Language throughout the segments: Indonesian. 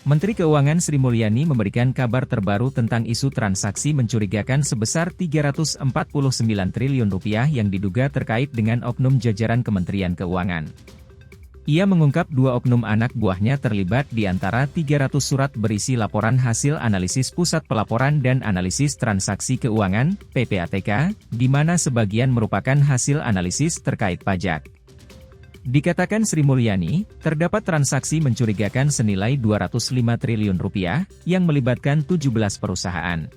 Menteri Keuangan Sri Mulyani memberikan kabar terbaru tentang isu transaksi mencurigakan sebesar Rp349 triliun yang diduga terkait dengan oknum jajaran Kementerian Keuangan. Ia mengungkap 2 oknum anak buahnya terlibat di antara 300 surat berisi laporan hasil analisis Pusat Pelaporan dan Analisis Transaksi Keuangan, PPATK, di mana sebagian merupakan hasil analisis terkait pajak. Dikatakan Sri Mulyani, terdapat transaksi mencurigakan senilai Rp205 triliun yang melibatkan 17 perusahaan.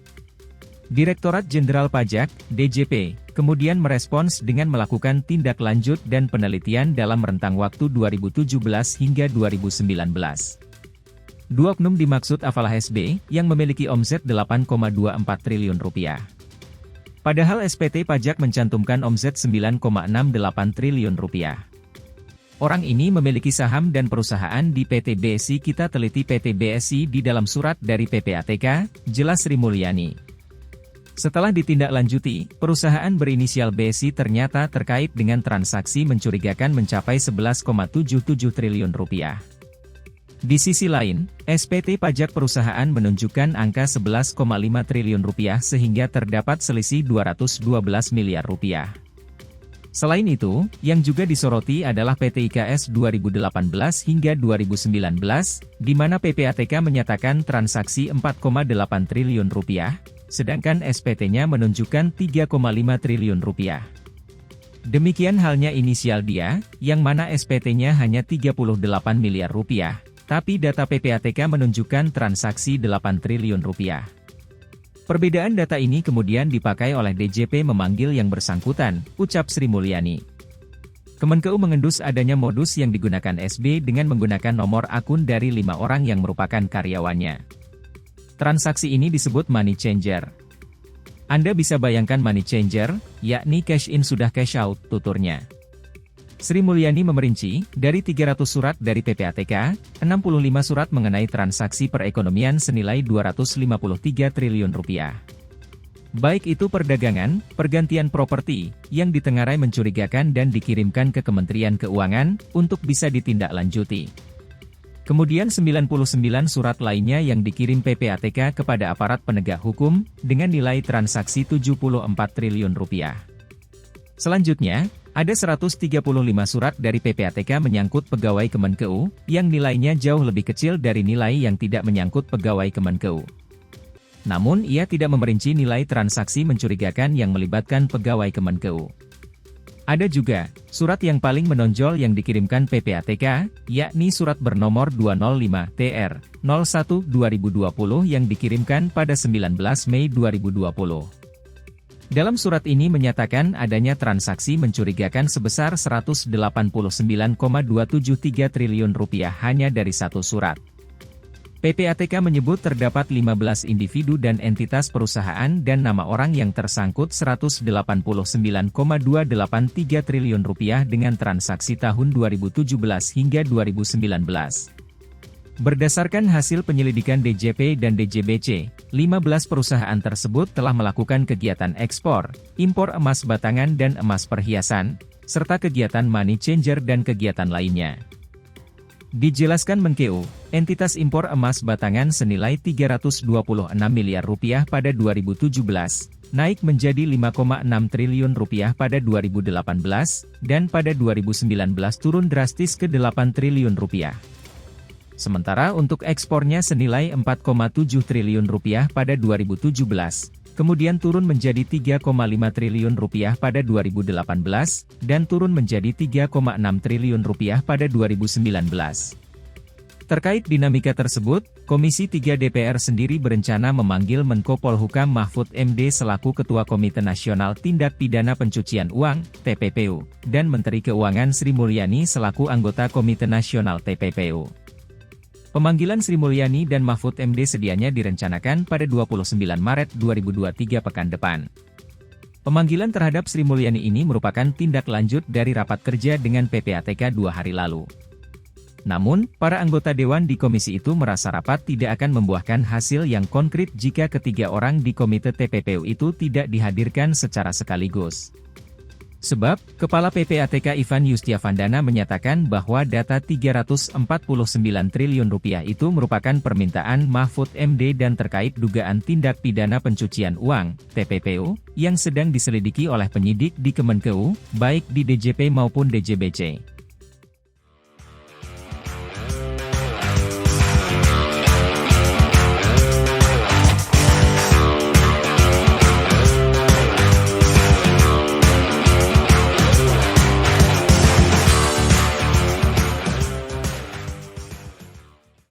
Direktorat Jenderal Pajak, DJP, kemudian merespons dengan melakukan tindak lanjut dan penelitian dalam rentang waktu 2017 hingga 2019. 2 oknum dimaksud Afalah SB, yang memiliki omset Rp8,24 triliun. Padahal SPT Pajak mencantumkan omset Rp9,68 triliun. Orang ini memiliki saham dan perusahaan di PT BSI. Kita teliti PT BSI di dalam surat dari PPATK, jelas Sri Mulyani. Setelah ditindaklanjuti, perusahaan berinisial BSI ternyata terkait dengan transaksi mencurigakan mencapai Rp11,77 triliun. Di sisi lain, SPT Pajak perusahaan menunjukkan angka Rp11,5 triliun sehingga terdapat selisih Rp212 miliar. Selain itu, yang juga disoroti adalah PT IKS 2018 hingga 2019, di mana PPATK menyatakan transaksi Rp4,8 triliun, sedangkan SPT-nya menunjukkan Rp3,5 triliun. Demikian halnya inisial dia, yang mana SPT-nya hanya Rp38 miliar, tapi data PPATK menunjukkan transaksi Rp8 triliun. Perbedaan data ini kemudian dipakai oleh DJP memanggil yang bersangkutan, ucap Sri Mulyani. Kemenkeu mengendus adanya modus yang digunakan SB dengan menggunakan nomor akun dari 5 orang yang merupakan karyawannya. Transaksi ini disebut money changer. Anda bisa bayangkan money changer, yakni cash in sudah cash out, tuturnya. Sri Mulyani memerinci, dari 300 surat dari PPATK, 65 surat mengenai transaksi perekonomian senilai Rp253 triliun. Baik itu perdagangan, pergantian properti, yang ditengarai mencurigakan dan dikirimkan ke Kementerian Keuangan, untuk bisa ditindaklanjuti. Kemudian 99 surat lainnya yang dikirim PPATK kepada aparat penegak hukum, dengan nilai transaksi Rp74 triliun. Selanjutnya, ada 135 surat dari PPATK menyangkut pegawai Kemenkeu, yang nilainya jauh lebih kecil dari nilai yang tidak menyangkut pegawai Kemenkeu. Namun ia tidak memerinci nilai transaksi mencurigakan yang melibatkan pegawai Kemenkeu. Ada juga, surat yang paling menonjol yang dikirimkan PPATK, yakni surat bernomor 205-TR-01-2020 yang dikirimkan pada 19 Mei 2020. Dalam surat ini menyatakan adanya transaksi mencurigakan sebesar Rp189,273 triliun hanya dari 1 surat. PPATK menyebut terdapat 15 individu dan entitas perusahaan dan nama orang yang tersangkut Rp189,283 triliun dengan transaksi tahun 2017 hingga 2019. Berdasarkan hasil penyelidikan DJP dan DJBC, 15 perusahaan tersebut telah melakukan kegiatan ekspor, impor emas batangan dan emas perhiasan, serta kegiatan money changer dan kegiatan lainnya. Dijelaskan Menkeu, entitas impor emas batangan senilai Rp326 miliar pada 2017, naik menjadi Rp5,6 triliun pada 2018, dan pada 2019 turun drastis ke Rp8 triliun. Sementara untuk ekspornya senilai Rp4,7 triliun pada 2017, kemudian turun menjadi Rp3,5 triliun pada 2018, dan turun menjadi Rp3,6 triliun pada 2019. Terkait dinamika tersebut, Komisi 3 DPR sendiri berencana memanggil Menko Polhukam Mahfud MD selaku Ketua Komite Nasional Tindak Pidana Pencucian Uang, TPPU, dan Menteri Keuangan Sri Mulyani selaku anggota Komite Nasional TPPU. Pemanggilan Sri Mulyani dan Mahfud MD sedianya direncanakan pada 29 Maret 2023 pekan depan. Pemanggilan terhadap Sri Mulyani ini merupakan tindak lanjut dari rapat kerja dengan PPATK 2 hari lalu. Namun, para anggota dewan di komisi itu merasa rapat tidak akan membuahkan hasil yang konkret jika ketiga orang di komite TPPU itu tidak dihadirkan secara sekaligus. Sebab, Kepala PPATK Ivan Yustiavandana menyatakan bahwa data 349 triliun rupiah itu merupakan permintaan Mahfud MD dan terkait dugaan tindak pidana pencucian uang, TPPU, yang sedang diselidiki oleh penyidik di Kemenkeu, baik di DJP maupun DJBC.